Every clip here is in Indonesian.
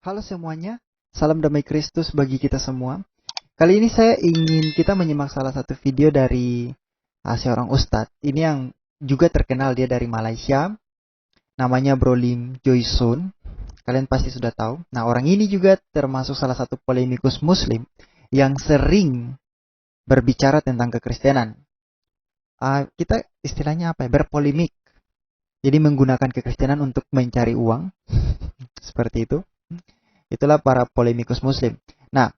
Halo semuanya, salam damai Kristus bagi kita semua. Kali ini saya ingin kita menyimak salah satu video dari seorang ustadz. Ini yang juga terkenal, dia dari Malaysia. Namanya Bro Lim Joy Sun. Kalian pasti sudah tahu. Nah, orang ini juga termasuk salah satu polemikus muslim yang sering berbicara tentang kekristenan. Kita istilahnya apa ya? Berpolemik. Jadi menggunakan kekristenan untuk mencari uang. Seperti itu. Itulah para polemikus muslim. Nah,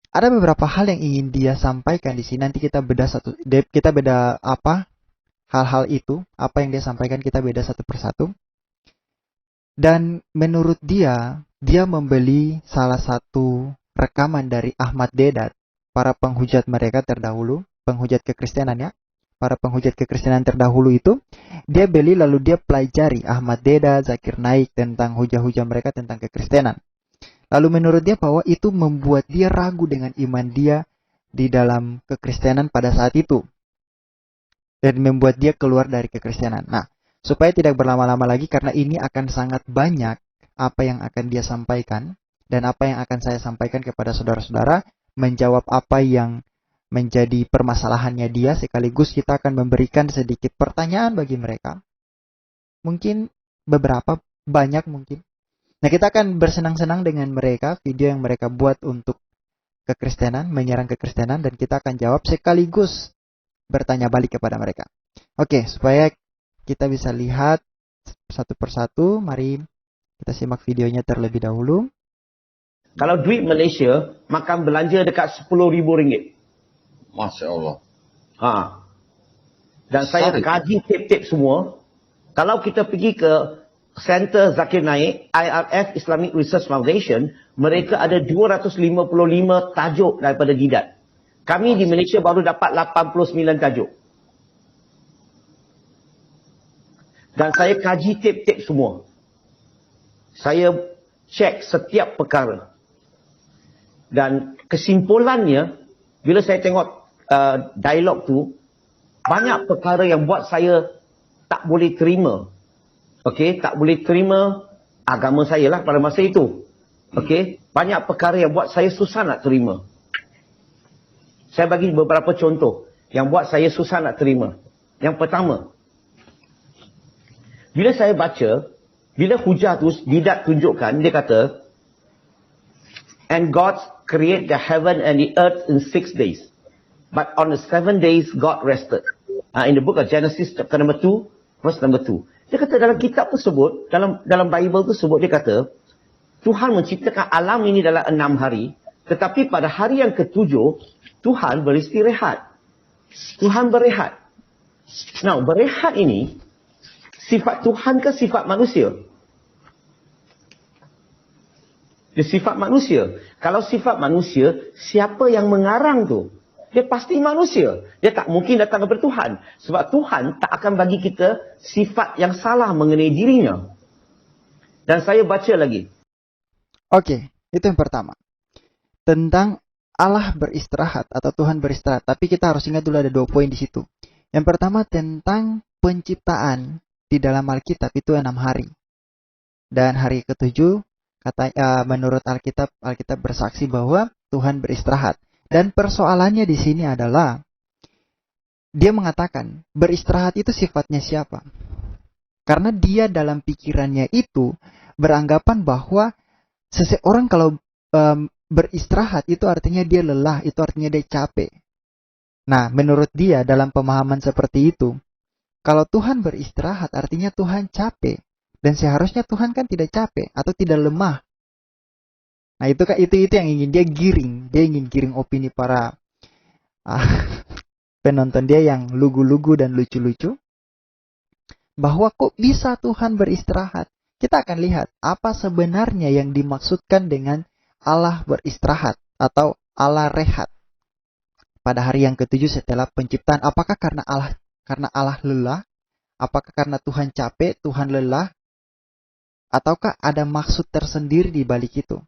ada beberapa hal yang ingin dia sampaikan di sini. Nanti kita beda apa hal-hal itu, apa yang dia sampaikan kita beda satu persatu. Dan menurut dia membeli salah satu rekaman dari Ahmad Deedat, para penghujat mereka terdahulu, penghujat kekristenan ya. Para penghujat kekristenan terdahulu itu, dia beli lalu dia pelajari Ahmad Deedat, Zakir Naik tentang hujah-hujah mereka tentang kekristenan. Lalu menurut dia bahwa itu membuat dia ragu dengan iman dia di dalam kekristenan pada saat itu. Dan membuat dia keluar dari kekristenan. Nah, supaya tidak berlama-lama lagi karena ini akan sangat banyak apa yang akan dia sampaikan. Dan apa yang akan saya sampaikan kepada saudara-saudara. Menjawab apa yang menjadi permasalahannya dia. Sekaligus kita akan memberikan sedikit pertanyaan bagi mereka. Mungkin beberapa, banyak mungkin. Nah, kita akan bersenang-senang dengan mereka, video yang mereka buat untuk kekristenan, menyerang kekristenan, dan kita akan jawab sekaligus bertanya balik kepada mereka. Oke, supaya kita bisa lihat satu persatu, mari kita simak videonya terlebih dahulu. Kalau duit Malaysia, makan belanja dekat RM10,000. Masya Allah. Dan saya kaji tip-tip semua. Kalau kita pergi ke Center Zakir Naik, IRF Islamic Research Foundation, mereka ada 255 tajuk daripada Deedat. Kami di Malaysia baru dapat 89 tajuk. Dan saya kaji tip-tip semua. Saya cek setiap perkara. Dan kesimpulannya, bila saya tengok dialog tu, banyak perkara yang buat saya tak boleh terima. Okey, tak boleh terima agama saya lah pada masa itu. Okey, banyak perkara yang buat saya susah nak terima. Saya bagi beberapa contoh yang buat saya susah nak terima. Yang pertama, bila saya baca, bila hujah tu Deedat tunjukkan, dia kata, and God create the heaven and the earth in 6 days. But on the 7 days, God rested. In the book of Genesis, chapter number 2, verse number 2. Dia kata dalam kitab tersebut, dalam Bible tersebut, dia kata, Tuhan menciptakan alam ini dalam 6 hari, tetapi pada hari yang ke-7, Tuhan beristirahat. Tuhan berehat. Now, berehat ini, sifat Tuhan ke sifat manusia? Dia sifat manusia. Kalau sifat manusia, siapa yang mengarang tu? Dia pasti manusia. Dia tak mungkin datang kepada Tuhan. Sebab Tuhan tak akan bagi kita sifat yang salah mengenai dirinya. Dan saya baca lagi. Oke, itu yang pertama. Tentang Allah beristirahat atau Tuhan beristirahat. Tapi kita harus ingat dulu ada 2 poin di situ. Yang pertama tentang penciptaan di dalam Alkitab itu 6 hari. Dan hari ke-7 menurut Alkitab bersaksi bahwa Tuhan beristirahat. Dan persoalannya di sini adalah dia mengatakan beristirahat itu sifatnya siapa? Karena dia dalam pikirannya itu beranggapan bahwa seseorang kalau beristirahat itu artinya dia lelah, itu artinya dia capek. Nah, menurut dia dalam pemahaman seperti itu, kalau Tuhan beristirahat artinya Tuhan capek. Dan seharusnya Tuhan kan tidak capek atau tidak lemah. Nah, itu yang ingin dia giring. Dia ingin giring opini para penonton dia yang lugu-lugu dan lucu-lucu. Bahwa kok bisa Tuhan beristirahat? Kita akan lihat apa sebenarnya yang dimaksudkan dengan Allah beristirahat atau Allah rehat. Pada hari yang ke-7 setelah penciptaan, apakah karena Allah lelah? Apakah karena Tuhan capek, Tuhan lelah? Ataukah ada maksud tersendiri di balik itu?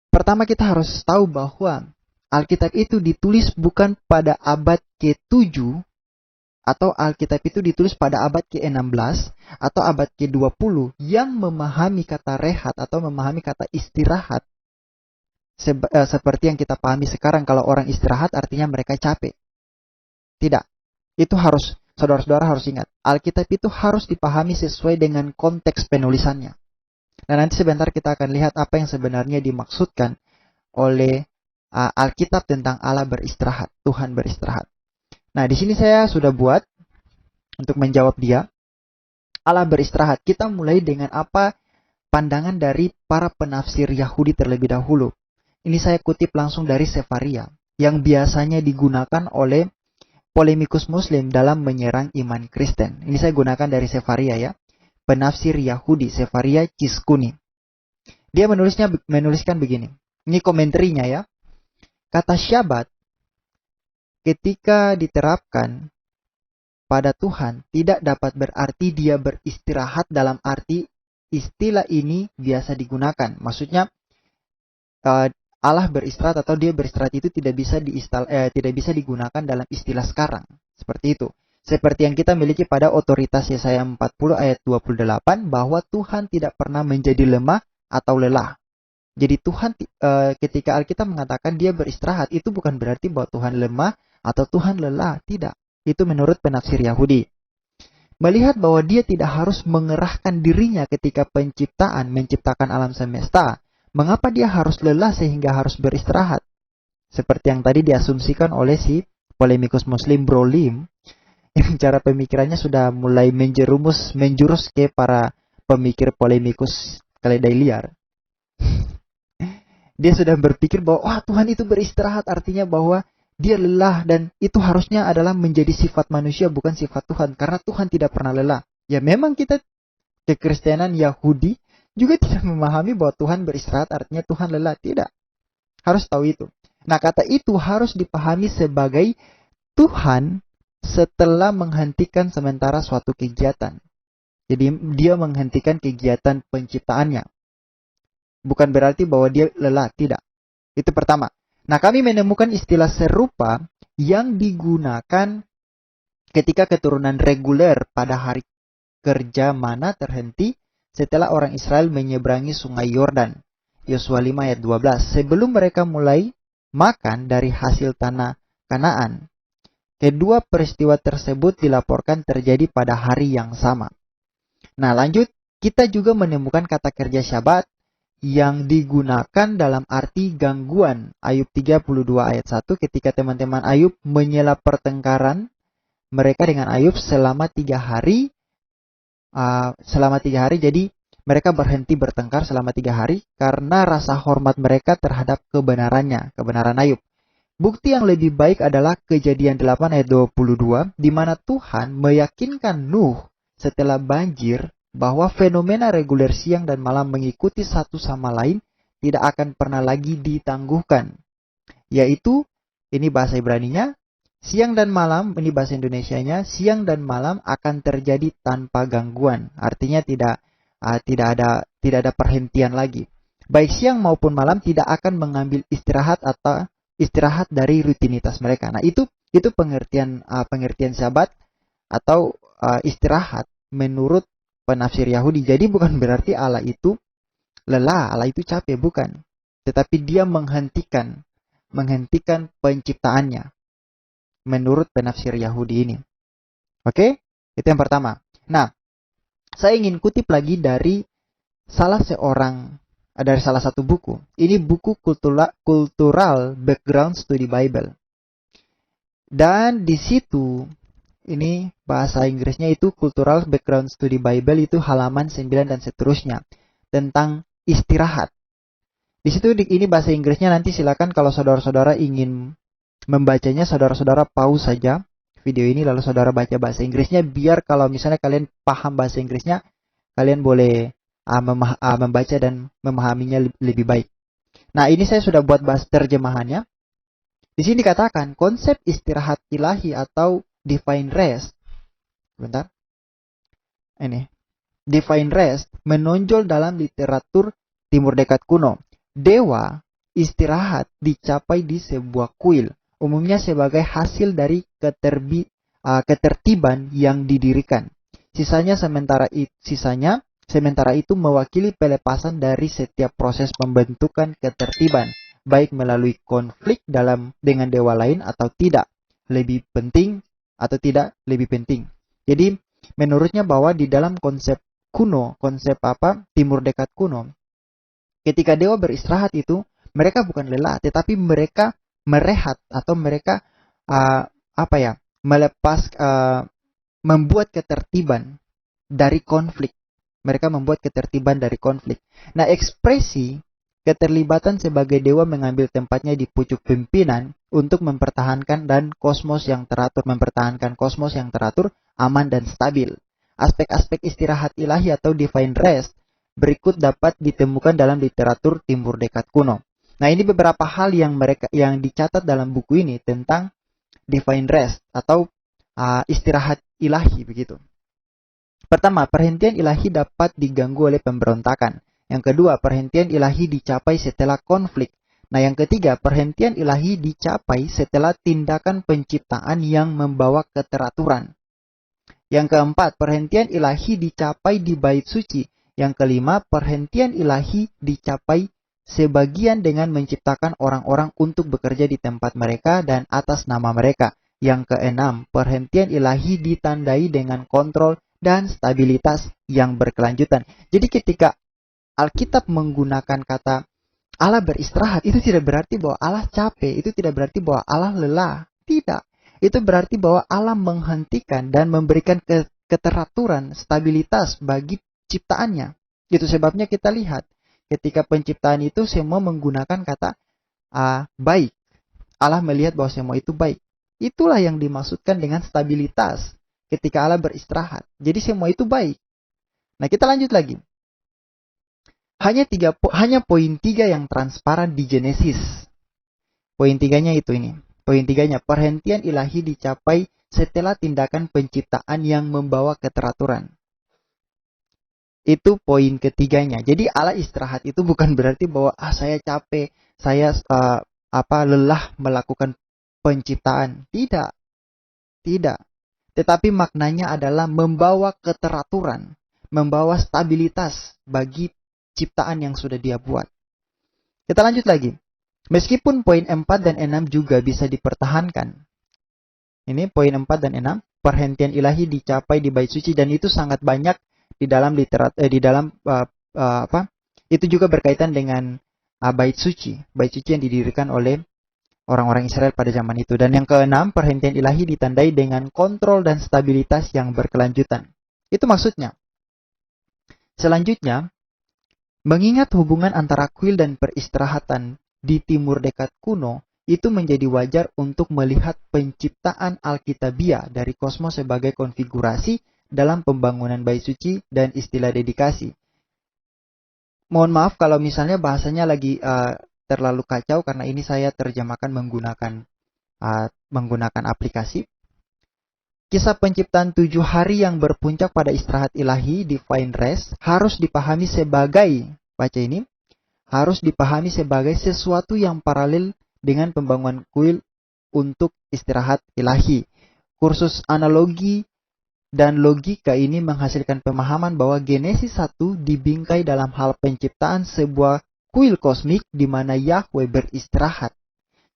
Pertama kita harus tahu bahwa Alkitab itu ditulis bukan pada abad ke-7 atau Alkitab itu ditulis pada abad ke-16 atau abad ke-20 yang memahami kata rehat atau memahami kata istirahat seperti yang kita pahami sekarang, kalau orang istirahat artinya mereka capek. Tidak. Itu harus, saudara-saudara harus ingat, Alkitab itu harus dipahami sesuai dengan konteks penulisannya. Dan nanti sebentar kita akan lihat apa yang sebenarnya dimaksudkan oleh Alkitab tentang Allah beristirahat, Tuhan beristirahat. Nah, di sini saya sudah buat untuk menjawab dia. Allah beristirahat. Kita mulai dengan apa pandangan dari para penafsir Yahudi terlebih dahulu. Ini saya kutip langsung dari Sefaria, yang biasanya digunakan oleh polemikus Muslim dalam menyerang iman Kristen. Ini saya gunakan dari Sefaria ya. Penafsir Yahudi, Sefaria Ciskuni. Dia menuliskan begini. Ini komentarnya ya. Kata Syabat ketika diterapkan pada Tuhan tidak dapat berarti dia beristirahat dalam arti istilah ini biasa digunakan. Maksudnya Allah beristirahat atau dia beristirahat itu tidak bisa digunakan dalam istilah sekarang. Seperti itu. Seperti yang kita miliki pada otoritas Yesaya 40 ayat 28 bahwa Tuhan tidak pernah menjadi lemah atau lelah. Jadi Tuhan ketika Alkitab mengatakan dia beristirahat, itu bukan berarti bahwa Tuhan lemah atau Tuhan lelah. Tidak. Itu menurut penafsir Yahudi. Melihat bahwa dia tidak harus mengerahkan dirinya ketika menciptakan alam semesta. Mengapa dia harus lelah sehingga harus beristirahat? Seperti yang tadi diasumsikan oleh si polemikus Muslim Bro Lim, yang cara pemikirannya sudah mulai menjurus ke para pemikir polemikus keledai liar. Dia sudah berpikir bahwa Tuhan itu beristirahat artinya bahwa dia lelah dan itu harusnya adalah menjadi sifat manusia bukan sifat Tuhan. Karena Tuhan tidak pernah lelah. Ya memang kita kekristenan Yahudi juga tidak memahami bahwa Tuhan beristirahat artinya Tuhan lelah. Tidak. Harus tahu itu. Nah kata itu harus dipahami sebagai Tuhan setelah menghentikan sementara suatu kegiatan. Jadi dia menghentikan kegiatan penciptaannya. Bukan berarti bahwa dia lelah, tidak. Itu pertama. Nah, kami menemukan istilah serupa yang digunakan ketika keturunan reguler pada hari kerja mana terhenti setelah orang Israel menyeberangi sungai Yordan. Yosua 5 ayat 12. Sebelum mereka mulai makan dari hasil tanah Kanaan. Kedua peristiwa tersebut dilaporkan terjadi pada hari yang sama. Nah, lanjut. Kita juga menemukan kata kerja Syabat yang digunakan dalam arti gangguan. Ayub 32 ayat 1 ketika teman-teman Ayub menyela pertengkaran mereka dengan Ayub selama 3 hari. Jadi mereka berhenti bertengkar selama 3 hari karena rasa hormat mereka terhadap kebenaran Ayub. Bukti yang lebih baik adalah Kejadian 8 ayat 22 di mana Tuhan meyakinkan Nuh setelah banjir bahwa fenomena reguler siang dan malam mengikuti satu sama lain tidak akan pernah lagi ditangguhkan. Yaitu, ini bahasa Ibraninya, siang dan malam, ini bahasa Indonesianya, siang dan malam akan terjadi tanpa gangguan. Artinya tidak ada perhentian lagi. Baik siang maupun malam tidak akan mengambil istirahat dari rutinitas mereka. Nah, itu pengertian Sabat atau istirahat menurut penafsir Yahudi. Jadi bukan berarti Allah itu lelah, Allah itu capek, bukan. Tetapi dia menghentikan penciptaannya menurut penafsir Yahudi ini. Oke? Itu yang pertama. Nah, saya ingin kutip lagi dari salah satu buku. Ini buku Cultural Background Study Bible. Dan di situ ini bahasa Inggrisnya itu Cultural Background Study Bible, itu halaman 9 dan seterusnya tentang istirahat. Di situ ini bahasa Inggrisnya, nanti silakan kalau saudara-saudara ingin membacanya, saudara-saudara pause saja video ini lalu saudara baca bahasa Inggrisnya, biar kalau misalnya kalian paham bahasa Inggrisnya, kalian boleh membaca dan memahaminya lebih baik. Nah, ini saya sudah buat bahasa terjemahannya. Di sini dikatakan konsep istirahat ilahi atau divine rest. Bentar. Ini. Divine rest menonjol dalam literatur Timur Dekat kuno. Dewa istirahat dicapai di sebuah kuil, umumnya sebagai hasil dari ketertiban yang didirikan. Sementara itu mewakili pelepasan dari setiap proses pembentukan ketertiban, baik melalui konflik dengan dewa lain atau tidak. Lebih penting atau tidak lebih penting. Jadi menurutnya bahwa di dalam konsep Timur Dekat kuno, ketika dewa beristirahat itu, mereka bukan lelah, tetapi mereka merehat atau mereka membuat ketertiban dari konflik. Mereka membuat ketertiban dari konflik. Nah, ekspresi keterlibatan sebagai dewa mengambil tempatnya di pucuk pimpinan untuk mempertahankan kosmos yang teratur, aman dan stabil. Aspek-aspek istirahat ilahi atau divine rest berikut dapat ditemukan dalam literatur Timur Dekat kuno. Nah, ini beberapa hal yang dicatat dalam buku ini tentang divine rest atau istirahat ilahi begitu. Pertama, perhentian ilahi dapat diganggu oleh pemberontakan. Yang kedua, perhentian ilahi dicapai setelah konflik. Nah, yang ketiga, perhentian ilahi dicapai setelah tindakan penciptaan yang membawa keteraturan. Yang keempat, perhentian ilahi dicapai di bait suci. Yang kelima, perhentian ilahi dicapai sebagian dengan menciptakan orang-orang untuk bekerja di tempat mereka dan atas nama mereka. Yang keenam, perhentian ilahi ditandai dengan kontrol dan stabilitas yang berkelanjutan. Jadi ketika Alkitab menggunakan kata Allah beristirahat, itu tidak berarti bahwa Allah capek, itu tidak berarti bahwa Allah lelah. Tidak. Itu berarti bahwa Allah menghentikan dan memberikan keteraturan, stabilitas bagi ciptaannya. Itu sebabnya kita lihat ketika penciptaan itu semua menggunakan kata baik. Allah melihat bahwa semua itu baik. Itulah yang dimaksudkan dengan stabilitas ketika Allah beristirahat. Jadi semua itu baik. Nah, kita lanjut lagi. Hanya poin 3 yang transparan di Genesis. Poin 3-nya itu ini. Poin 3-nya, perhentian ilahi dicapai setelah tindakan penciptaan yang membawa keteraturan. Itu poin ketiganya. Jadi Allah istirahat itu bukan berarti bahwa saya capek, saya lelah melakukan penciptaan. Tidak. Tetapi maknanya adalah membawa keteraturan, membawa stabilitas bagi ciptaan yang sudah Dia buat. Kita lanjut lagi. Meskipun poin 4 dan 6 juga bisa dipertahankan. Ini poin 4 dan 6, perhentian ilahi dicapai di bait suci, dan itu sangat banyak di dalam itu juga berkaitan dengan bait suci yang didirikan oleh orang-orang Israel pada zaman itu. Dan yang keenam, perhentian ilahi ditandai dengan kontrol dan stabilitas yang berkelanjutan. Itu maksudnya. Selanjutnya, mengingat hubungan antara kuil dan peristirahatan di Timur Dekat kuno, itu menjadi wajar untuk melihat penciptaan Alkitabiah dari kosmos sebagai konfigurasi dalam pembangunan bait suci dan istilah dedikasi. Mohon maaf kalau misalnya bahasanya lagi terlalu kacau karena ini saya terjemahkan menggunakan aplikasi. Kisah penciptaan 7 hari yang berpuncak pada istirahat ilahi, divine rest, harus dipahami sebagai sesuatu yang paralel dengan pembangunan kuil untuk istirahat ilahi. Kursus analogi dan logika ini menghasilkan pemahaman bahwa Genesis 1 dibingkai dalam hal penciptaan sebuah kuil kosmik di mana Yahweh beristirahat.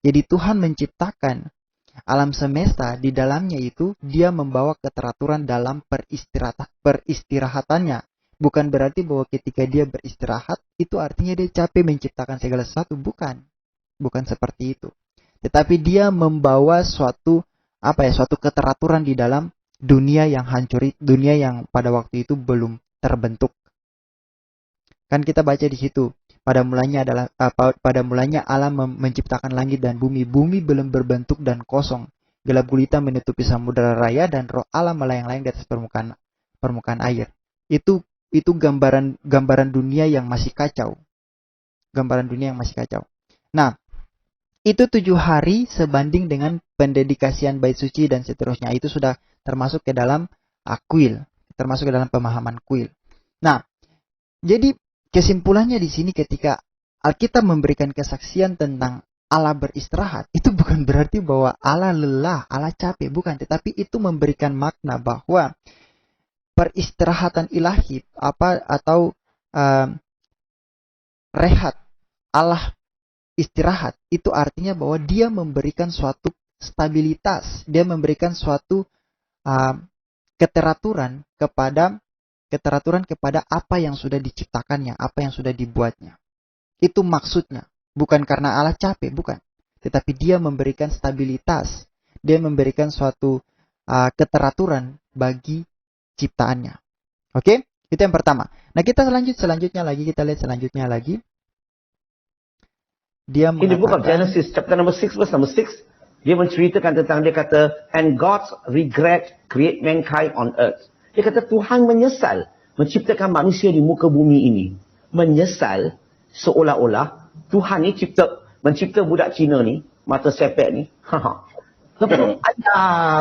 Jadi Tuhan menciptakan alam semesta, di dalamnya itu Dia membawa keteraturan dalam peristirahatannya. Bukan berarti bahwa ketika Dia beristirahat, itu artinya Dia capek menciptakan segala sesuatu. Bukan seperti itu. Tetapi Dia membawa suatu keteraturan di dalam dunia yang hancur, dunia yang pada waktu itu belum terbentuk. Kan kita baca di situ, pada mulanya Allah menciptakan langit dan bumi. Bumi belum berbentuk dan kosong. Gelap gulita menutupi samudera raya dan roh Allah melayang-layang di atas permukaan air. Itu gambaran dunia yang masih kacau. Nah, itu 7 hari sebanding dengan pendedikasian bait suci dan seterusnya. Itu sudah termasuk ke dalam kuil, termasuk ke dalam pemahaman kuil. Nah, jadi kesimpulannya di sini ketika Alkitab memberikan kesaksian tentang Allah beristirahat, itu bukan berarti bahwa Allah lelah, Allah capek, bukan. Tetapi itu memberikan makna bahwa peristirahatan ilahi atau rehat, Allah istirahat, itu artinya bahwa dia memberikan suatu stabilitas, dia memberikan suatu keteraturan kepada apa yang sudah diciptakannya, apa yang sudah dibuatnya. Itu maksudnya. Bukan karena Allah capek, bukan. Tetapi dia memberikan stabilitas. Dia memberikan suatu keteraturan bagi ciptaannya. Oke? Itu yang pertama. Nah, kita selanjutnya lagi. Dia In the book of mengatakan, Genesis, chapter number 6, verse number 6, dia menceritakan tentang, dia kata, and God regret create mankind on earth. Dia kata Tuhan menyesal menciptakan manusia di muka bumi ini. Menyesal seolah-olah Tuhan ni mencipta budak Cina ni, mata sepet ni.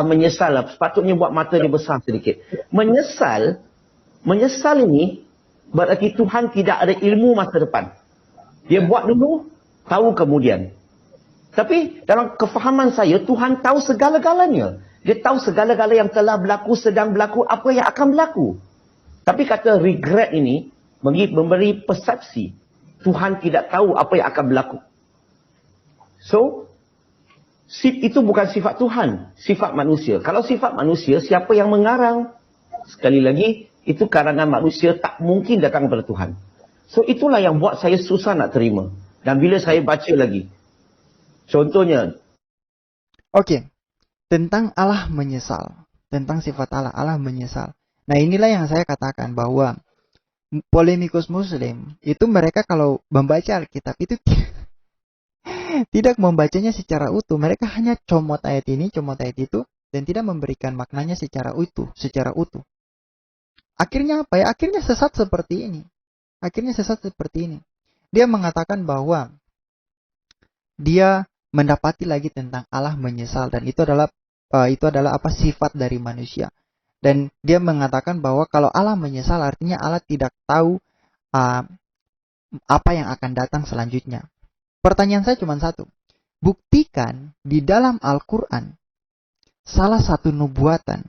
Menyesal lah. Sepatutnya buat mata dia besar sedikit. Menyesal ini berarti Tuhan tidak ada ilmu masa depan. Dia buat dulu, tahu kemudian. Tapi dalam kefahaman saya, Tuhan tahu segala-galanya. Dia tahu segala-gala yang telah berlaku, sedang berlaku, apa yang akan berlaku. Tapi kata regret ini memberi persepsi Tuhan tidak tahu apa yang akan berlaku. So, itu bukan sifat Tuhan, sifat manusia. Kalau sifat manusia, siapa yang mengarang? Sekali lagi, itu karangan manusia, tak mungkin datang kepada Tuhan. So, itulah yang buat saya susah nak terima. Dan bila saya baca lagi, contohnya, oke, tentang Allah menyesal, tentang sifat Allah menyesal. Nah, inilah yang saya katakan bahwa polemikus Muslim itu mereka kalau membaca Alkitab itu tidak membacanya secara utuh. Mereka hanya comot ayat ini, comot ayat itu, dan tidak memberikan maknanya secara utuh. Akhirnya apa ya? Akhirnya sesat seperti ini. Dia mengatakan bahwa dia mendapati lagi tentang Allah menyesal, dan itu adalah sifat dari manusia. Dan dia mengatakan bahwa kalau Allah menyesal artinya Allah tidak tahu apa yang akan datang selanjutnya. Pertanyaan saya cuma satu. Buktikan di dalam Al-Quran salah satu nubuatan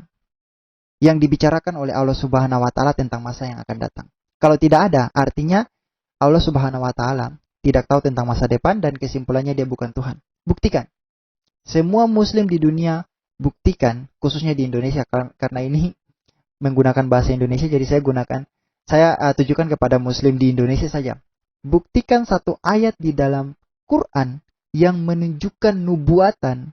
yang dibicarakan oleh Allah Subhanahu wa Ta'ala tentang masa yang akan datang. Kalau tidak ada, artinya Allah Subhanahu wa Ta'ala tidak tahu tentang masa depan dan kesimpulannya dia bukan Tuhan. Buktikan. Semua Muslim di dunia buktikan, khususnya di Indonesia, karena ini menggunakan bahasa Indonesia, jadi saya tujukan kepada Muslim di Indonesia saja. Buktikan satu ayat di dalam Quran yang menunjukkan nubuatan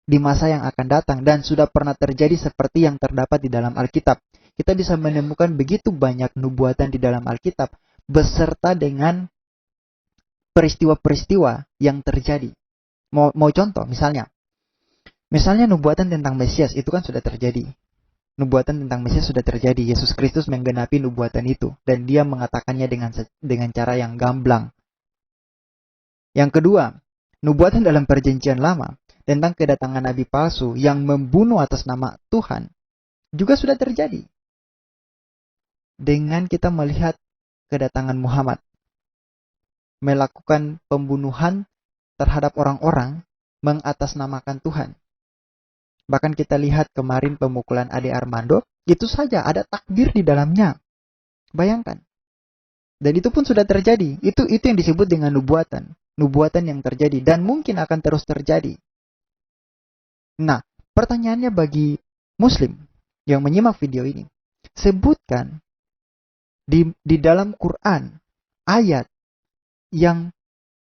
di masa yang akan datang dan sudah pernah terjadi seperti yang terdapat di dalam Alkitab. Kita bisa menemukan begitu banyak nubuatan di dalam Alkitab beserta dengan peristiwa-peristiwa yang terjadi. Mau contoh misalnya nubuatan tentang Mesias itu kan sudah terjadi. Nubuatan tentang Mesias sudah terjadi. Yesus Kristus menggenapi nubuatan itu dan dia mengatakannya dengan cara yang gamblang. Yang kedua, nubuatan dalam Perjanjian Lama tentang kedatangan nabi palsu yang membunuh atas nama Tuhan juga sudah terjadi. Dengan kita melihat kedatangan Muhammad melakukan pembunuhan terhadap orang-orang mengatasnamakan Tuhan. Bahkan kita lihat kemarin pemukulan Ade Armando, itu saja ada takbir di dalamnya. Bayangkan. Dan itu pun sudah terjadi. Itu yang disebut dengan nubuatan. Nubuatan yang terjadi dan mungkin akan terus terjadi. Nah, pertanyaannya bagi Muslim yang menyimak video ini, sebutkan di dalam Quran ayat yang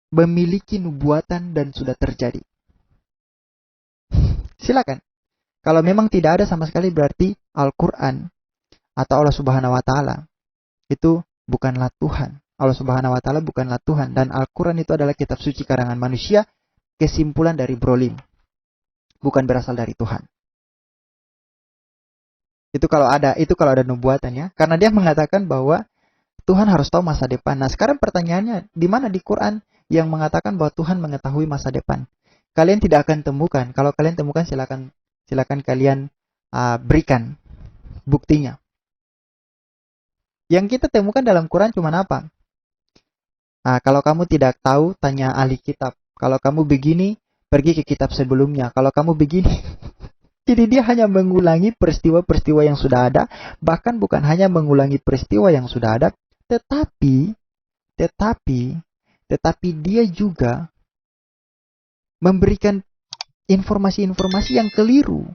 memiliki nubuatan dan sudah terjadi. Silakan. Kalau memang tidak ada sama sekali berarti Al-Quran atau Allah Subhanahu wa Ta'ala itu bukanlah Tuhan. Allah Subhanahu wa Ta'ala bukanlah Tuhan dan Al-Quran itu adalah kitab suci karangan manusia, kesimpulan dari Brolim. Bukan berasal dari Tuhan. Itu kalau ada nubuatan ya. Karena dia mengatakan bahwa Tuhan harus tahu masa depan. Nah, sekarang pertanyaannya, di mana di Quran yang mengatakan bahwa Tuhan mengetahui masa depan? Kalian tidak akan temukan. Kalau kalian temukan silakan kalian berikan buktinya. Yang kita temukan dalam Quran cuma apa? Kalau kamu tidak tahu, tanya ahli kitab. Kalau kamu begini, pergi ke kitab sebelumnya. Kalau kamu begini. Jadi dia hanya mengulangi peristiwa-peristiwa yang sudah ada. Bahkan bukan hanya mengulangi peristiwa yang sudah ada. Tetapi dia juga memberikan informasi-informasi yang keliru.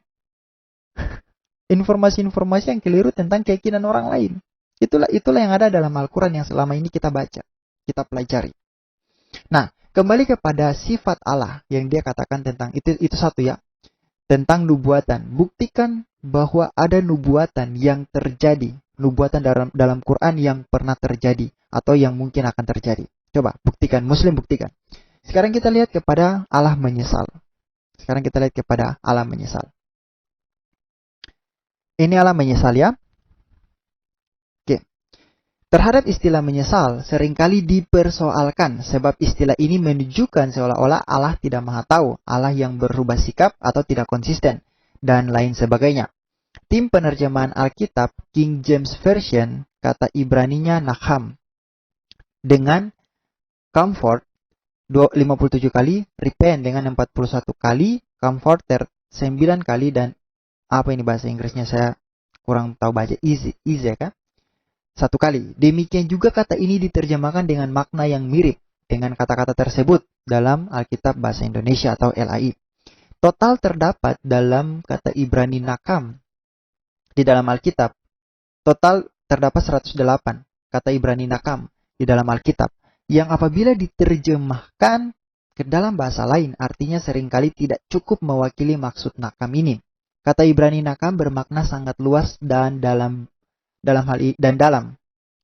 Informasi-informasi yang keliru tentang keyakinan orang lain. Itulah yang ada dalam Al-Quran yang selama ini kita baca, kita pelajari. Nah, kembali kepada sifat Allah yang dia katakan tentang itu satu ya, tentang nubuatan. Buktikan bahwa ada nubuatan yang terjadi, nubuatan dalam Quran yang pernah terjadi atau yang mungkin akan terjadi. Coba buktikan, Muslim buktikan. Sekarang kita lihat kepada Allah menyesal. Ini Allah menyesal ya. Oke. Terhadap istilah menyesal seringkali dipersoalkan sebab istilah ini menunjukkan seolah-olah Allah tidak maha tahu, Allah yang berubah sikap atau tidak konsisten, dan lain sebagainya. Tim penerjemahan Alkitab King James Version kata Ibraninya Nacham dengan comfort 57 kali, repent dengan 41 kali, comforter 9 kali, dan apa ini bahasa Inggrisnya saya kurang tahu baca, easy kan? 1 kali. Demikian juga kata ini diterjemahkan dengan makna yang mirip dengan kata-kata tersebut dalam Alkitab Bahasa Indonesia atau LAI. Total terdapat dalam kata Ibrani nakam di dalam Alkitab. Total terdapat 108 kata Ibrani nakam di dalam Alkitab yang apabila diterjemahkan ke dalam bahasa lain artinya seringkali tidak cukup mewakili maksud nakam ini. Kata Ibrani nakam bermakna sangat luas dan dalam.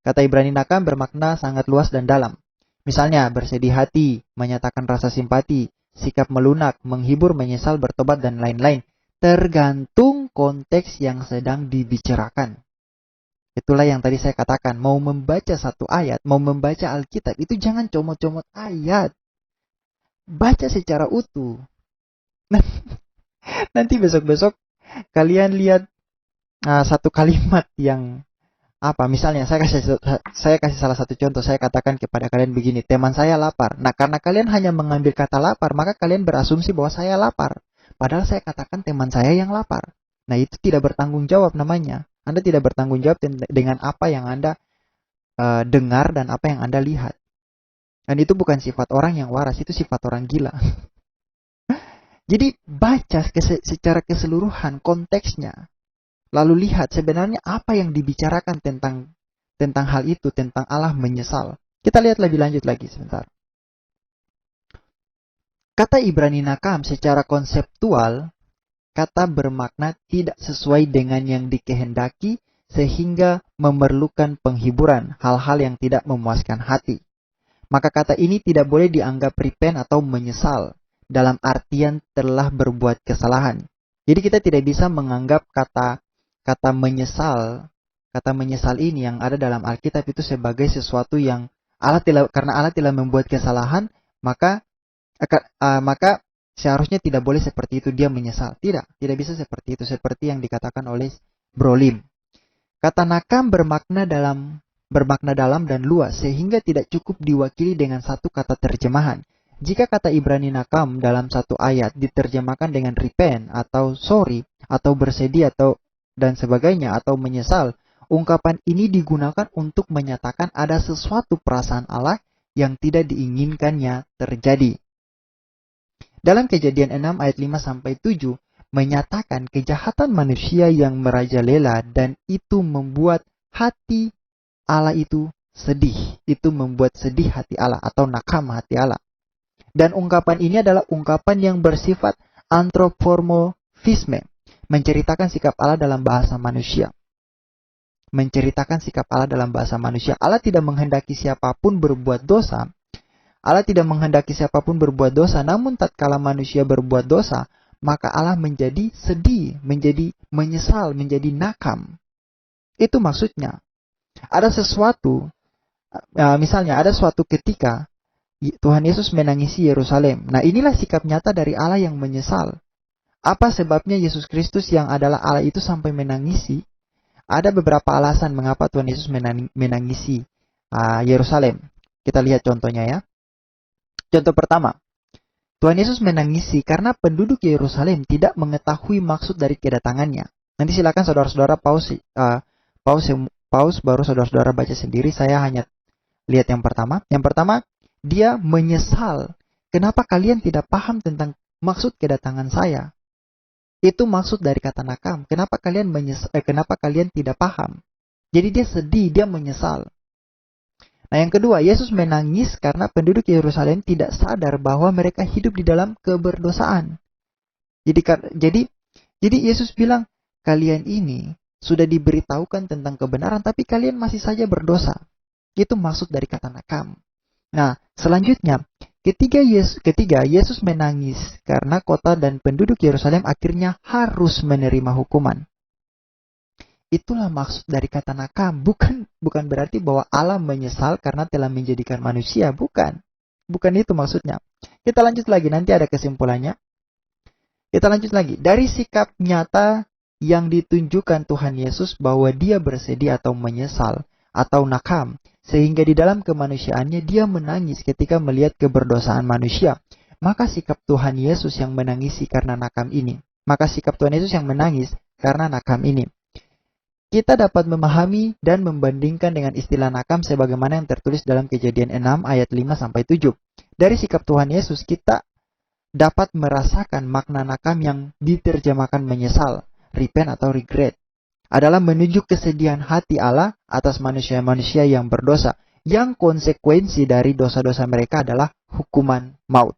Kata Ibrani nakam bermakna sangat luas dan dalam. Misalnya bersedih hati, menyatakan rasa simpati, sikap melunak, menghibur, menyesal, bertobat, dan lain-lain. Tergantung konteks yang sedang dibicarakan. Itulah yang tadi saya katakan, mau membaca satu ayat, mau membaca Alkitab, itu jangan comot-comot ayat. Baca secara utuh. Nanti besok-besok kalian lihat satu kalimat yang misalnya saya kasih salah satu contoh. Saya katakan kepada kalian begini, teman saya lapar. Nah, karena kalian hanya mengambil kata lapar, maka kalian berasumsi bahwa saya lapar. Padahal saya katakan teman saya yang lapar. Nah, itu tidak bertanggung jawab namanya. Anda tidak bertanggung jawab dengan apa yang Anda dengar dan apa yang Anda lihat. Dan itu bukan sifat orang yang waras, itu sifat orang gila. Jadi baca secara keseluruhan konteksnya. Lalu lihat sebenarnya apa yang dibicarakan tentang hal itu, tentang Allah menyesal. Kita lihat lebih lanjut lagi sebentar. Kata Ibrani nakam secara konseptual, kata bermakna tidak sesuai dengan yang dikehendaki sehingga memerlukan penghiburan, hal-hal yang tidak memuaskan hati. Maka kata ini tidak boleh dianggap repent atau menyesal dalam artian telah berbuat kesalahan. Jadi kita tidak bisa menganggap kata menyesal ini yang ada dalam Alkitab itu sebagai sesuatu yang karena Allah telah membuat kesalahan, maka seharusnya tidak boleh seperti itu dia menyesal. Tidak bisa seperti itu, seperti yang dikatakan oleh Bro Lim. Kata nakam bermakna dalam dan luas sehingga tidak cukup diwakili dengan satu kata terjemahan. Jika kata Ibrani nakam dalam satu ayat diterjemahkan dengan repent atau sorry atau bersedih atau dan sebagainya atau menyesal, ungkapan ini digunakan untuk menyatakan ada sesuatu perasaan Allah yang tidak diinginkannya terjadi. Dalam Kejadian 6 ayat 5-7 menyatakan kejahatan manusia yang merajalela dan itu membuat hati Allah itu sedih. Itu membuat sedih hati Allah atau nakam hati Allah. Dan ungkapan ini adalah ungkapan yang bersifat anthropomorphisme, menceritakan sikap Allah dalam bahasa manusia. Allah tidak menghendaki siapapun berbuat dosa. Namun tatkala manusia berbuat dosa, maka Allah menjadi sedih, menjadi menyesal, menjadi nakam. Itu maksudnya. Ada sesuatu, misalnya ada suatu ketika Tuhan Yesus menangisi Yerusalem. Nah, inilah sikap nyata dari Allah yang menyesal. Apa sebabnya Yesus Kristus yang adalah Allah itu sampai menangisi? Ada beberapa alasan mengapa Tuhan Yesus menangisi Yerusalem. Kita lihat contohnya ya. Contoh pertama, Tuhan Yesus menangisi karena penduduk Yerusalem tidak mengetahui maksud dari kedatangannya. Nanti silakan saudara-saudara pause baru saudara-saudara baca sendiri. Saya hanya lihat yang pertama. Yang pertama, dia menyesal. Kenapa kalian tidak paham tentang maksud kedatangan saya? Itu maksud dari kata nakam. Kenapa kalian tidak paham? Jadi dia sedih, dia menyesal. Nah, yang kedua, Yesus menangis karena penduduk Yerusalem tidak sadar bahwa mereka hidup di dalam keberdosaan. Jadi Yesus bilang, kalian ini sudah diberitahukan tentang kebenaran, tapi kalian masih saja berdosa. Itu maksud dari kata nakam. Nah, selanjutnya, ketiga Yesus menangis karena kota dan penduduk Yerusalem akhirnya harus menerima hukuman. Itulah maksud dari kata nakam. Bukan berarti bahwa Allah menyesal karena telah menjadikan manusia. Bukan itu maksudnya. Kita lanjut lagi, nanti ada kesimpulannya. Kita lanjut lagi. Dari sikap nyata yang ditunjukkan Tuhan Yesus bahwa dia bersedih atau menyesal atau nakam, sehingga di dalam kemanusiaannya dia menangis ketika melihat keberdosaan manusia. Maka sikap Tuhan Yesus yang menangisi karena nakam ini. Kita dapat memahami dan membandingkan dengan istilah nakam sebagaimana yang tertulis dalam Kejadian 6 ayat 5-7. Dari sikap Tuhan Yesus kita dapat merasakan makna nakam yang diterjemahkan menyesal, repent atau regret. Adalah menunjuk kesedihan hati Allah atas manusia-manusia yang berdosa, yang konsekuensi dari dosa-dosa mereka adalah hukuman maut.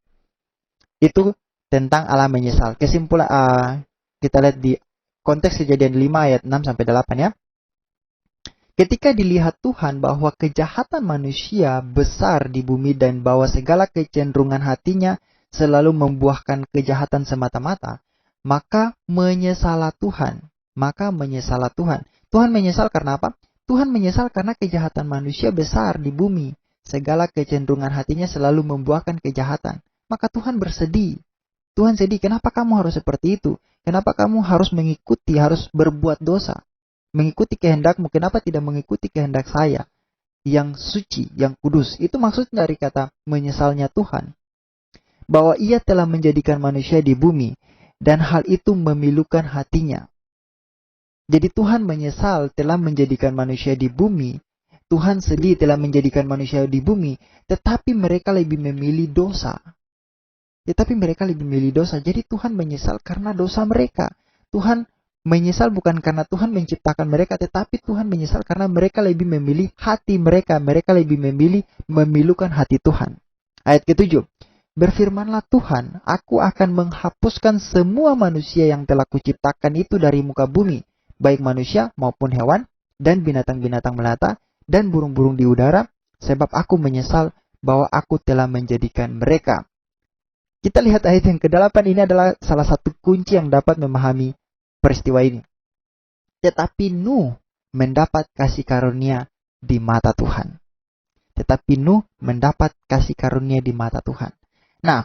Itu tentang Allah menyesal. Kesimpulan kita lihat di konteks Kejadian 5 ayat 6-8 ya. Ketika dilihat Tuhan bahwa kejahatan manusia besar di bumi dan bahwa segala kecenderungan hatinya selalu membuahkan kejahatan semata-mata, maka menyesalah Tuhan. Tuhan menyesal karena apa? Tuhan menyesal karena kejahatan manusia besar di bumi. Segala kecenderungan hatinya selalu membuahkan kejahatan. Maka Tuhan bersedih. Tuhan sedih, kenapa kamu harus seperti itu? Kenapa kamu harus harus berbuat dosa? Mengikuti kehendakmu, kenapa tidak mengikuti kehendak saya? Yang suci, yang kudus. Itu maksud dari kata menyesalnya Tuhan. Bahwa ia telah menjadikan manusia di bumi. Dan hal itu memilukan hatinya. Jadi Tuhan menyesal telah menjadikan manusia di bumi. Tuhan sedih telah menjadikan manusia di bumi. Tetapi mereka lebih memilih dosa. Jadi Tuhan menyesal karena dosa mereka. Tuhan menyesal bukan karena Tuhan menciptakan mereka, tetapi Tuhan menyesal karena mereka lebih memilih hati mereka. Mereka lebih memilih memilukan hati Tuhan. Ayat ke-7. Berfirmanlah Tuhan, aku akan menghapuskan semua manusia yang telah kuciptakan itu dari muka bumi, baik manusia maupun hewan, dan binatang-binatang melata, dan burung-burung di udara, sebab aku menyesal bahwa aku telah menjadikan mereka. Kita lihat ayat yang ke-8, ini adalah salah satu kunci yang dapat memahami peristiwa ini. Tetapi Nuh mendapat kasih karunia di mata Tuhan. Nah,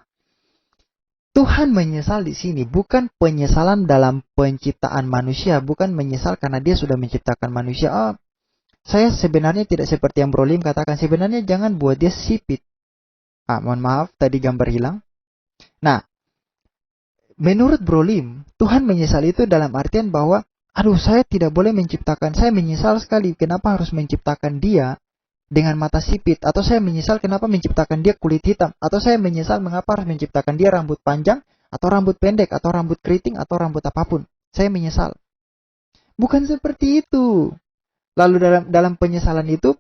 Tuhan menyesal di sini bukan penyesalan dalam penciptaan manusia, bukan menyesal karena dia sudah menciptakan manusia. Saya sebenarnya tidak seperti yang Bro Lim katakan, sebenarnya jangan buat dia sipit. Mohon maaf, tadi gambar hilang. Nah, menurut Bro Lim, Tuhan menyesal itu dalam artian bahwa, saya tidak boleh menciptakan, saya menyesal sekali kenapa harus menciptakan dia dengan mata sipit, atau saya menyesal kenapa menciptakan dia kulit hitam, atau saya menyesal mengapa harus menciptakan dia rambut panjang, atau rambut pendek, atau rambut keriting, atau rambut apapun. Saya menyesal. Bukan seperti itu. Lalu dalam penyesalan itu,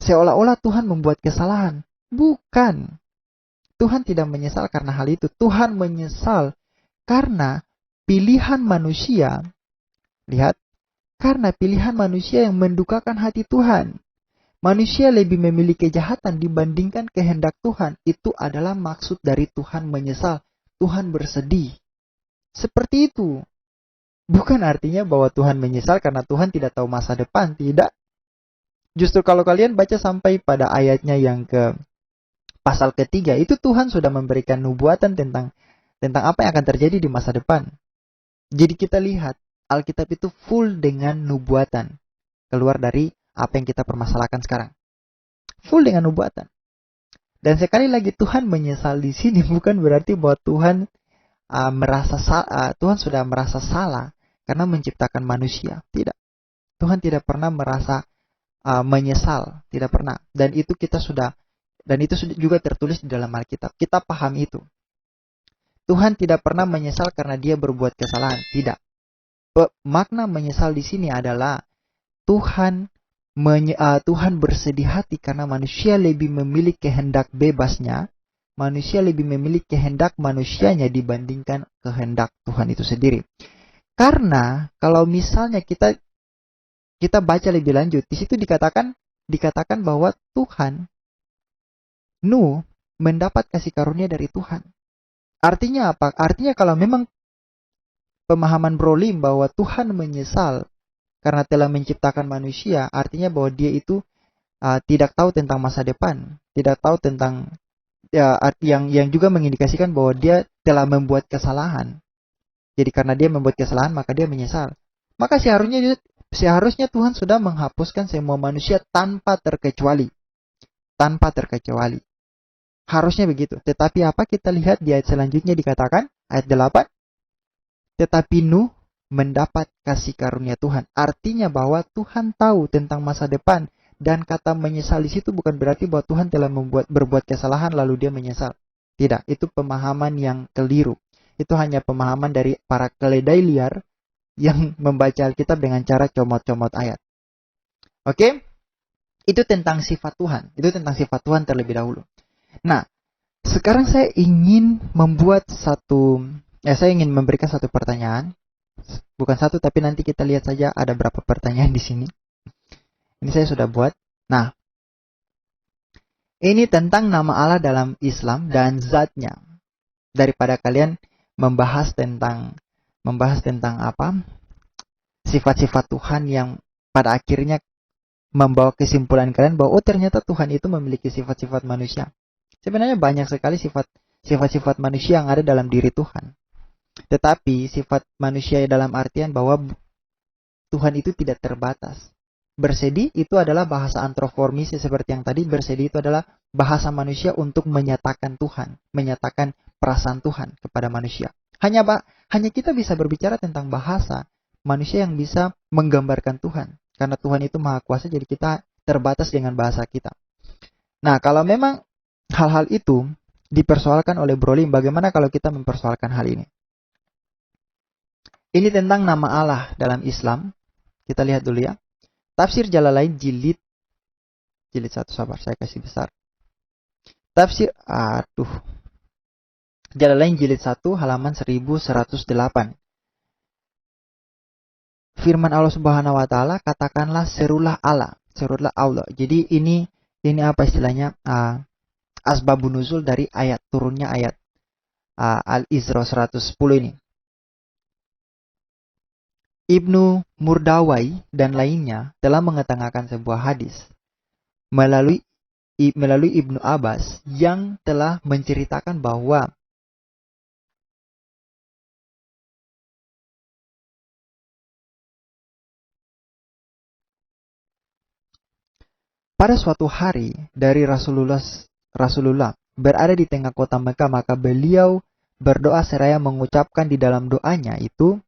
seolah-olah Tuhan membuat kesalahan. Bukan. Tuhan tidak menyesal karena hal itu. Tuhan menyesal karena pilihan manusia. Lihat, karena pilihan manusia yang mendukakan hati Tuhan. Manusia lebih memilih kejahatan dibandingkan kehendak Tuhan. Itu adalah maksud dari Tuhan menyesal. Tuhan bersedih. Seperti itu. Bukan artinya bahwa Tuhan menyesal karena Tuhan tidak tahu masa depan. Tidak. Justru kalau kalian baca sampai pada ayatnya yang ke pasal ketiga, itu Tuhan sudah memberikan nubuatan tentang apa yang akan terjadi di masa depan. Jadi kita lihat, Alkitab itu full dengan nubuatan. Keluar dari apa yang kita permasalahkan sekarang. Full dengan nubuatan. Dan sekali lagi Tuhan menyesal di sini bukan berarti bahwa Tuhan Tuhan sudah merasa salah karena menciptakan manusia. Tidak. Tuhan tidak pernah merasa menyesal, tidak pernah. Dan itu juga tertulis di dalam Alkitab. Kita paham itu. Tuhan tidak pernah menyesal karena dia berbuat kesalahan, tidak. Makna menyesal di sini adalah Tuhan bersedih hati karena manusia lebih memilih kehendak bebasnya, manusia lebih memilih kehendak manusianya dibandingkan kehendak Tuhan itu sendiri. Karena kalau misalnya kita baca lebih lanjut, di situ dikatakan bahwa Nuh mendapat kasih karunia dari Tuhan. Artinya apa? Artinya kalau memang pemahaman Brolim bahwa Tuhan menyesal karena telah menciptakan manusia, artinya bahwa dia itu tidak tahu tentang masa depan, tidak tahu tentang yang juga mengindikasikan bahwa dia telah membuat kesalahan. Jadi karena dia membuat kesalahan, maka dia menyesal. Maka seharusnya Tuhan sudah menghapuskan semua manusia tanpa terkecuali. Tanpa terkecuali. Harusnya begitu. Tetapi apa kita lihat di ayat selanjutnya dikatakan, ayat 8. Tetapi Nuh mendapat kasih karunia Tuhan. Artinya bahwa Tuhan tahu tentang masa depan. Dan kata menyesal di situ bukan berarti bahwa Tuhan telah berbuat kesalahan lalu dia menyesal. Tidak, itu pemahaman yang keliru. Itu hanya pemahaman dari para keledai liar yang membaca Alkitab dengan cara comot-comot ayat. Oke? Itu tentang sifat Tuhan. Itu tentang sifat Tuhan terlebih dahulu. Nah, sekarang saya ingin memberikan satu pertanyaan. Bukan satu, tapi nanti kita lihat saja ada berapa pertanyaan di sini. Ini saya sudah buat. Nah, ini tentang nama Allah dalam Islam dan zatnya. Daripada kalian membahas tentang apa? Sifat-sifat Tuhan yang pada akhirnya membawa kesimpulan kalian bahwa ternyata Tuhan itu memiliki sifat-sifat manusia. Sebenarnya banyak sekali sifat-sifat manusia yang ada dalam diri Tuhan. Tetapi sifat manusia dalam artian bahwa Tuhan itu tidak terbatas. Bersedih itu adalah bahasa antroformis seperti yang tadi. Bersedih itu adalah bahasa manusia untuk menyatakan Tuhan, menyatakan perasaan Tuhan kepada manusia. Hanya kita bisa berbicara tentang bahasa manusia yang bisa menggambarkan Tuhan. Karena Tuhan itu maha kuasa, jadi kita terbatas dengan bahasa kita. Nah, kalau memang hal-hal itu dipersoalkan oleh Brolim, bagaimana kalau kita mempersoalkan hal ini? Ini tentang nama Allah dalam Islam. Kita lihat dulu ya. Tafsir Jalalain jilid 1, sabar, saya kasih besar. Jalalain jilid 1 halaman 1108. Firman Allah Subhanahu wa taala, katakanlah serulah Allah. Jadi ini apa istilahnya? Asbabun nuzul dari turunnya ayat Al-Isra 110 ini. Ibnu Murdawai dan lainnya telah mengetengahkan sebuah hadis melalui Ibnu Abbas yang telah menceritakan bahwa pada suatu hari dari Rasulullah berada di tengah kota Mekah, maka beliau berdoa seraya mengucapkan di dalam doanya itu,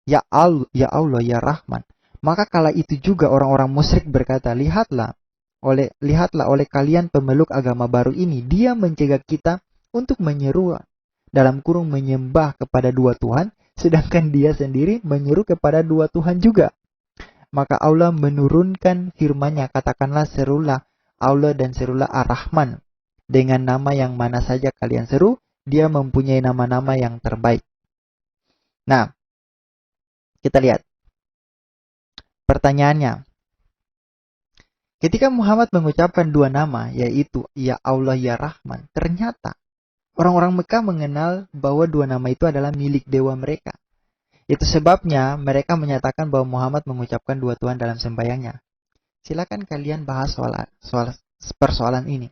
Ya Allah, ya Rahman. Maka kala itu juga orang-orang musyrik berkata, lihatlah oleh kalian pemeluk agama baru ini, dia mencegah kita untuk menyembah kepada dua Tuhan, sedangkan dia sendiri menyeru kepada dua Tuhan juga. Maka Allah menurunkan firman-Nya, katakanlah serulah Allah dan serulah Ar-Rahman. Dengan nama yang mana saja kalian seru, dia mempunyai nama-nama yang terbaik. Nah, kita lihat. Pertanyaannya. Ketika Muhammad mengucapkan dua nama, yaitu Ya Allah, Ya Rahman, ternyata orang-orang Mekah mengenal bahwa dua nama itu adalah milik dewa mereka. Itu sebabnya mereka menyatakan bahwa Muhammad mengucapkan dua Tuhan dalam sembahyangnya. Silakan kalian bahas soal persoalan ini.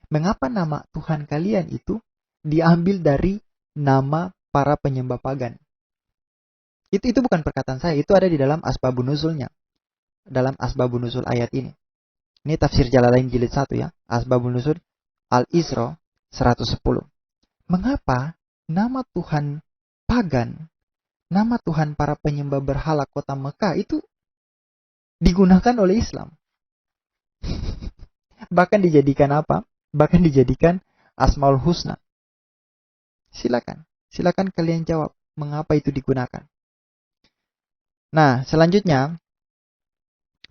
Mengapa nama Tuhan kalian itu diambil dari nama para penyembah pagan? Itu bukan perkataan saya, itu ada di dalam asbabun nuzulnya. Dalam asbabun nuzul ayat ini. Ini tafsir Jalalain jilid 1 ya, asbabun nuzul Al-Isra 110. Mengapa nama Tuhan pagan, nama Tuhan para penyembah berhala kota Mekah itu digunakan oleh Islam? Bahkan dijadikan apa? Bahkan dijadikan Asmaul Husna. Silakan kalian jawab mengapa itu digunakan. Nah, selanjutnya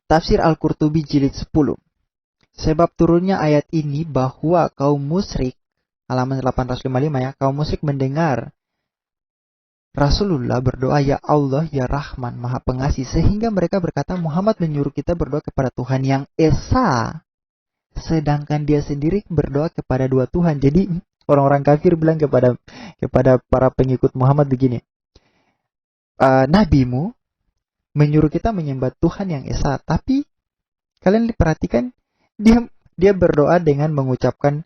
Tafsir Al-Qurtubi jilid 10. Sebab turunnya ayat ini bahwa kaum musyrik, halaman 855 ya, kaum musyrik mendengar Rasulullah berdoa, "Ya Allah, ya Rahman, Maha Pengasih," sehingga mereka berkata, Muhammad menyuruh kita berdoa kepada Tuhan yang Esa, sedangkan dia sendiri berdoa kepada dua Tuhan. Jadi orang-orang kafir bilang kepada para pengikut Muhammad begini, nabimu menyuruh kita menyembah Tuhan yang Esa, tapi kalian perhatikan dia berdoa dengan mengucapkan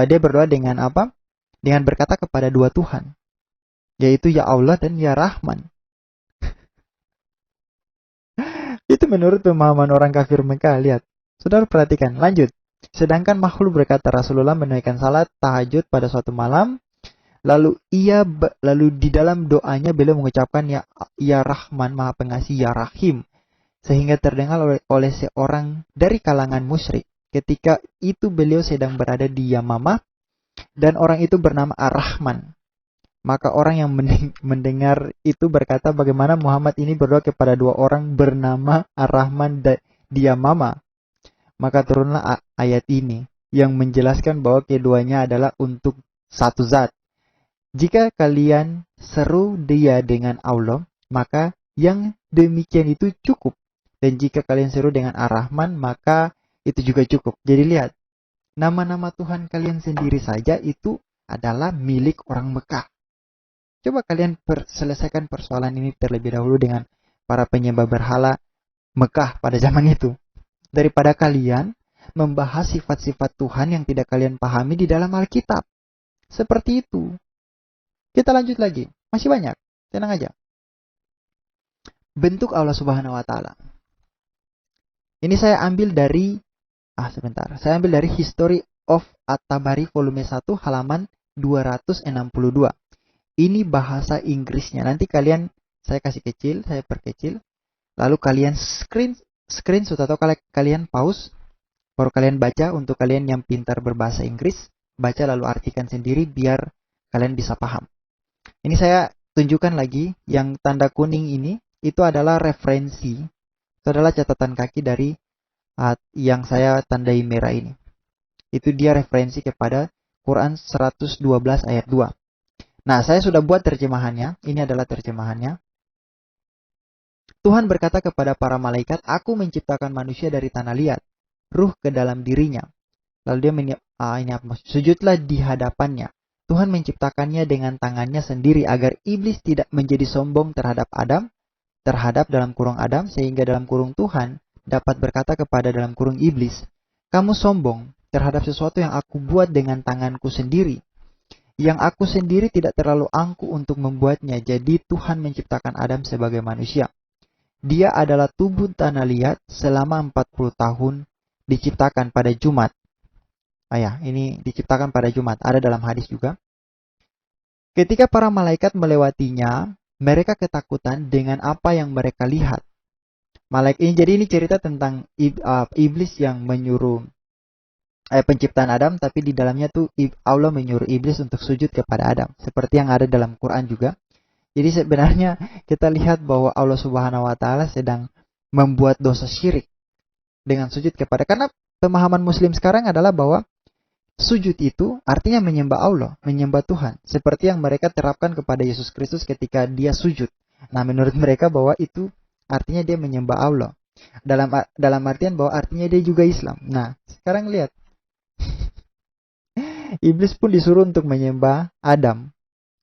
dia berdoa dengan apa? Dengan berkata kepada dua Tuhan, yaitu ya Allah dan ya Rahman. Itu menurut pemahaman orang kafir Mekah. Lihat, saudara perhatikan, lanjut. Sedangkan makhluk berkata, Rasulullah menunaikan salat tahajud pada suatu malam, lalu di dalam doanya beliau mengucapkan ya Rahman, Maha Pengasih, ya Rahim, sehingga terdengar oleh seorang dari kalangan musyrik. Ketika itu beliau sedang berada di Yamamah dan orang itu bernama Ar-Rahman. Maka orang yang mendengar itu berkata, bagaimana Muhammad ini berdoa kepada dua orang bernama Ar-Rahman di Yamamah? Maka turunlah ayat ini yang menjelaskan bahwa keduanya adalah untuk satu zat. Jika kalian seru dia dengan Allah, maka yang demikian itu cukup. Dan jika kalian seru dengan Ar-Rahman, maka itu juga cukup. Jadi lihat, nama-nama Tuhan kalian sendiri saja itu adalah milik orang Mekah. Coba kalian selesaikan persoalan ini terlebih dahulu dengan para penyembah berhala Mekah pada zaman itu. Daripada kalian membahas sifat-sifat Tuhan yang tidak kalian pahami di dalam Alkitab. Seperti itu. Kita lanjut lagi. Masih banyak. Tenang aja. Bentuk Allah Subhanahu wa Ta'ala. Ini saya ambil dari Saya ambil dari History of At-Tabari volume 1 halaman 262. Ini bahasa Inggrisnya. Nanti saya kasih kecil, saya perkecil. Lalu kalian screenshot atau kalian pause, baru kalian baca. Untuk kalian yang pintar berbahasa Inggris, baca lalu artikan sendiri biar kalian bisa paham. Ini saya tunjukkan lagi, yang tanda kuning ini, itu adalah referensi. Itu adalah catatan kaki dari yang saya tandai merah ini. Itu dia referensi kepada Quran 112 ayat 2. Nah, saya sudah buat terjemahannya. Ini adalah terjemahannya. Tuhan berkata kepada para malaikat, aku menciptakan manusia dari tanah liat, ruh ke dalam dirinya. Lalu dia sujudlah di hadapannya. Tuhan menciptakannya dengan tangannya sendiri agar iblis tidak menjadi sombong terhadap Adam, sehingga dalam kurung Tuhan dapat berkata kepada dalam kurung iblis, kamu sombong terhadap sesuatu yang aku buat dengan tanganku sendiri, yang aku sendiri tidak terlalu angkuh untuk membuatnya. Jadi Tuhan menciptakan Adam sebagai manusia. Dia adalah tubuh tanah liat selama 40 tahun, diciptakan pada Jumat. Ini diciptakan pada Jumat, ada dalam hadis juga. Ketika para malaikat melewatinya, mereka ketakutan dengan apa yang mereka lihat. Jadi ini cerita tentang iblis yang menyuruh penciptaan Adam, tapi di dalamnya tuh Allah menyuruh iblis untuk sujud kepada Adam, seperti yang ada dalam Quran juga. Jadi sebenarnya kita lihat bahwa Allah Subhanahu wa Ta'ala sedang membuat dosa syirik dengan sujud kepada, karena pemahaman Muslim sekarang adalah bahwa sujud itu artinya menyembah Allah, menyembah Tuhan, seperti yang mereka terapkan kepada Yesus Kristus ketika dia sujud. Nah, menurut mereka bahwa itu artinya dia menyembah Allah. Dalam artian bahwa artinya dia juga Islam. Nah, sekarang lihat. Iblis pun disuruh untuk menyembah Adam.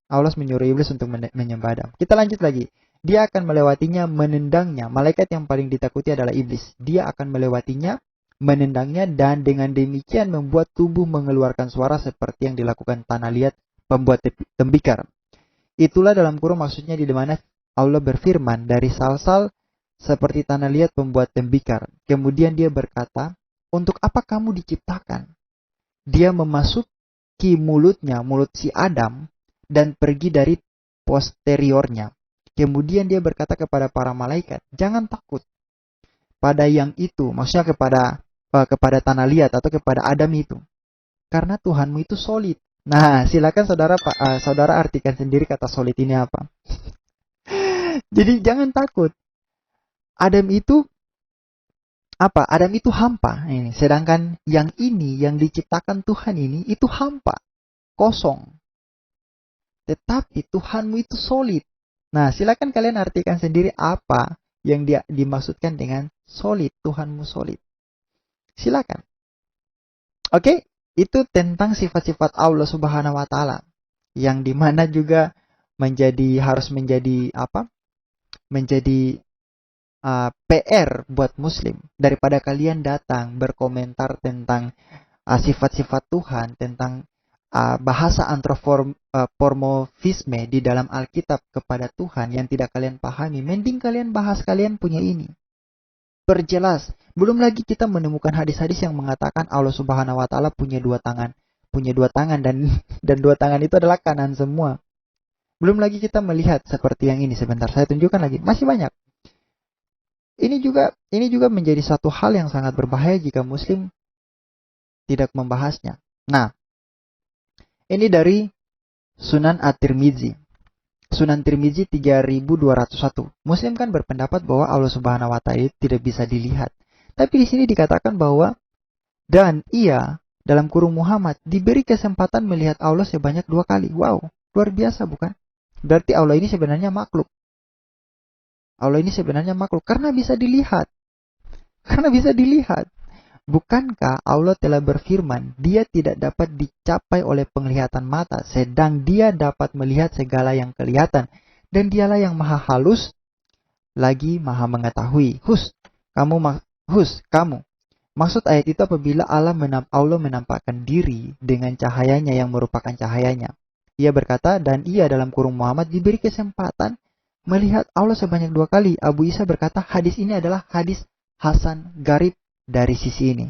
Allah menyuruh iblis untuk menyembah Adam. Kita lanjut lagi. Dia akan melewatinya, menendangnya. Malaikat yang paling ditakuti adalah iblis. Dia akan melewatinya, menendangnya, dan dengan demikian membuat tubuh mengeluarkan suara seperti yang dilakukan tanah liat pembuat tembikar. Itulah dalam kurung maksudnya di mana Allah berfirman, dari salsal seperti tanah liat pembuat tembikar. Kemudian dia berkata, untuk apa kamu diciptakan? dia memasuki mulutnya, mulut si Adam, dan pergi dari posteriornya. Kemudian dia berkata kepada para malaikat, jangan takut pada yang itu, maksudnya kepada tanah liat atau kepada Adam itu, karena Tuhanmu itu solid. Nah, silakan saudara artikan sendiri kata solid ini apa. Jadi jangan takut. Adam itu apa? Adam itu hampa. Ini, sedangkan yang ini yang diciptakan Tuhan ini itu hampa, kosong. Tetapi Tuhanmu itu solid. Nah, silakan kalian artikan sendiri apa yang dia dimaksudkan dengan solid, Tuhanmu solid. Silakan. Oke, itu tentang sifat-sifat Allah Subhanahu wa taala yang dimana juga harus menjadi apa? Menjadi PR buat muslim daripada kalian datang berkomentar tentang sifat-sifat Tuhan, tentang bahasa antropomorfisme di dalam Alkitab kepada Tuhan yang tidak kalian pahami. Mending kalian bahas kalian punya ini. Perjelas. Belum lagi kita menemukan hadis-hadis yang mengatakan Allah Subhanahu wa taala punya dua tangan dan dua tangan itu adalah kanan semua. Belum lagi kita melihat seperti yang ini. Sebentar saya tunjukkan lagi. Masih banyak. Ini juga menjadi satu hal yang sangat berbahaya jika muslim tidak membahasnya. Nah, ini dari Sunan At-Tirmizi. Sunan Tirmizi 3201. Muslim kan berpendapat bahwa Allah Subhanahu wa taala tidak bisa dilihat. Tapi di sini dikatakan bahwa dan ia dalam kurung Muhammad diberi kesempatan melihat Allah sebanyak 2 kali. Wow, luar biasa bukan? Berarti Allah ini sebenarnya makhluk. Allah ini sebenarnya makhluk karena bisa dilihat. Karena bisa dilihat. Bukankah Allah telah berfirman, dia tidak dapat dicapai oleh penglihatan mata, sedang dia dapat melihat segala yang kelihatan, dan dialah yang maha halus, lagi maha mengetahui. Kamu. Maksud ayat itu apabila Allah menampakkan diri dengan cahayanya yang merupakan cahayanya. Ia berkata, dan ia dalam kurung Muhammad diberi kesempatan melihat Allah sebanyak 2 kali. Abu Isa berkata, hadis ini adalah hadis Hasan Garib dari sisi ini.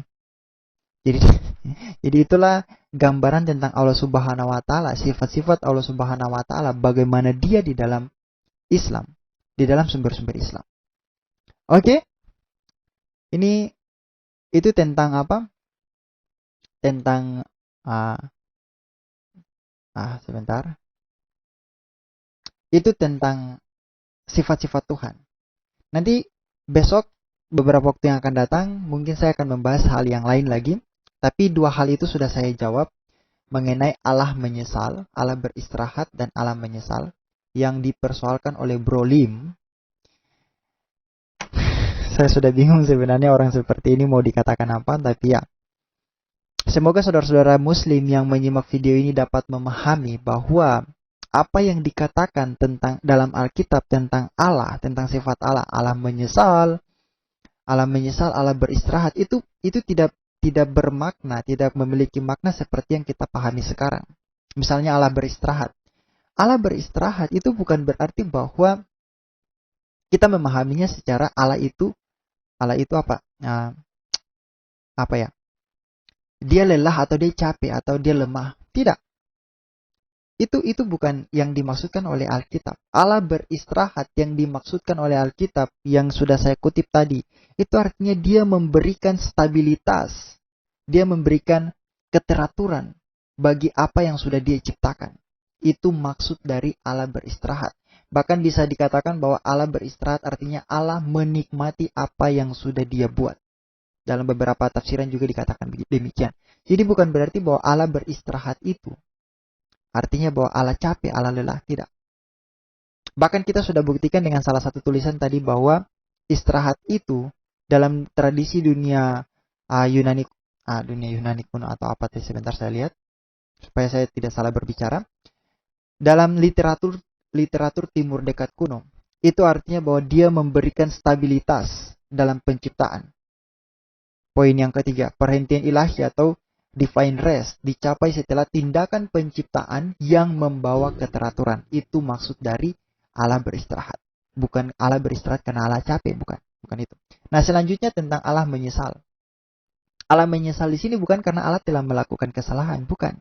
Jadi itulah gambaran tentang Allah Subhanahu wa taala, sifat-sifat Allah Subhanahu wa taala, bagaimana dia di dalam Islam, di dalam sumber-sumber Islam. Oke? Itu tentang apa? Tentang sebentar. Itu tentang sifat-sifat Tuhan. Nanti besok beberapa waktu yang akan datang, mungkin saya akan membahas hal yang lain lagi. Tapi 2 hal itu sudah saya jawab mengenai Allah menyesal, Allah beristirahat, dan Allah menyesal yang dipersoalkan oleh Bro Lim. Saya sudah bingung sebenarnya orang seperti ini mau dikatakan apa, tapi ya. Semoga saudara-saudara muslim yang menyimak video ini dapat memahami bahwa apa yang dikatakan tentang dalam Alkitab tentang Allah, tentang sifat Allah, Allah menyesal, Allah beristirahat, itu tidak bermakna, tidak memiliki makna seperti yang kita pahami sekarang. Misalnya Allah beristirahat. Allah beristirahat itu bukan berarti bahwa kita memahaminya secara Allah itu apa? Apa ya? Dia lelah atau dia capek atau dia lemah. Tidak. Itu bukan yang dimaksudkan oleh Alkitab. Allah beristirahat yang dimaksudkan oleh Alkitab yang sudah saya kutip tadi. Itu artinya dia memberikan stabilitas. Dia memberikan keteraturan bagi apa yang sudah dia ciptakan. Itu maksud dari Allah beristirahat. Bahkan bisa dikatakan bahwa Allah beristirahat artinya Allah menikmati apa yang sudah dia buat. Dalam beberapa tafsiran juga dikatakan demikian. Jadi bukan berarti bahwa Allah beristirahat itu artinya bahwa Allah capek, Allah lelah. Tidak. Bahkan kita sudah buktikan dengan salah satu tulisan tadi bahwa istirahat itu dalam tradisi dunia Yunani kuno atau apa, sebentar saya lihat supaya saya tidak salah berbicara. Dalam literatur timur dekat kuno, itu artinya bahwa dia memberikan stabilitas dalam penciptaan. Poin yang ketiga, perhentian ilahi atau divine rest dicapai setelah tindakan penciptaan yang membawa keteraturan. Itu maksud dari Allah beristirahat. Bukan Allah beristirahat karena Allah capek, bukan itu. Nah, selanjutnya tentang Allah menyesal. Allah menyesal di sini bukan karena Allah telah melakukan kesalahan, bukan.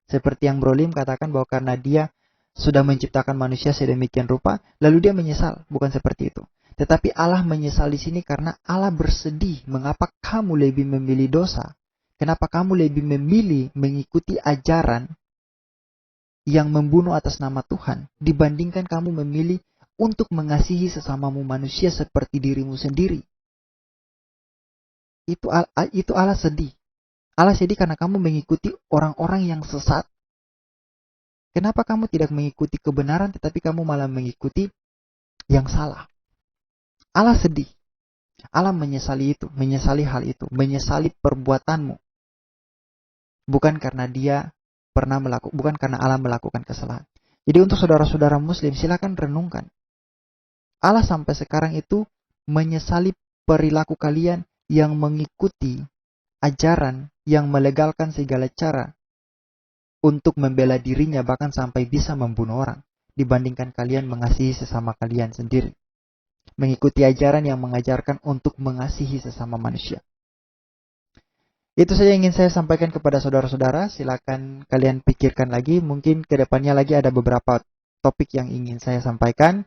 Seperti yang Bro Lim katakan bahwa karena dia sudah menciptakan manusia sedemikian rupa, lalu dia menyesal, bukan seperti itu. Tetapi Allah menyesal di sini karena Allah bersedih. Mengapa kamu lebih memilih dosa? Kenapa kamu lebih memilih mengikuti ajaran yang membunuh atas nama Tuhan dibandingkan kamu memilih untuk mengasihi sesamamu manusia seperti dirimu sendiri? Itu Allah sedih. Allah sedih karena kamu mengikuti orang-orang yang sesat. Kenapa kamu tidak mengikuti kebenaran tetapi kamu malah mengikuti yang salah? Allah sedih. Allah menyesali itu, menyesali hal itu, menyesali perbuatanmu. Bukan karena bukan karena Allah melakukan kesalahan. Jadi untuk saudara-saudara muslim, silakan renungkan. Allah sampai sekarang itu menyesali perilaku kalian yang mengikuti ajaran yang melegalkan segala cara untuk membela dirinya, bahkan sampai bisa membunuh orang, dibandingkan kalian mengasihi sesama kalian sendiri. Mengikuti ajaran yang mengajarkan untuk mengasihi sesama manusia. Itu saja yang ingin saya sampaikan kepada saudara-saudara. Silakan kalian pikirkan lagi. Mungkin kedepannya lagi ada beberapa topik yang ingin saya sampaikan.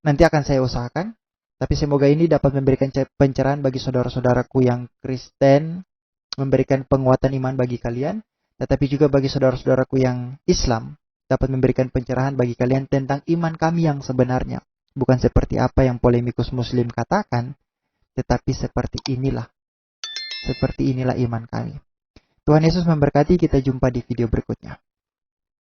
Nanti akan saya usahakan. Tapi semoga ini dapat memberikan pencerahan bagi saudara-saudaraku yang Kristen, memberikan penguatan iman bagi kalian, tetapi juga bagi saudara-saudaraku yang Islam, dapat memberikan pencerahan bagi kalian tentang iman kami yang sebenarnya. Bukan seperti apa yang polemikus muslim katakan, tetapi seperti inilah iman kami. Tuhan Yesus memberkati, kita jumpa di video berikutnya.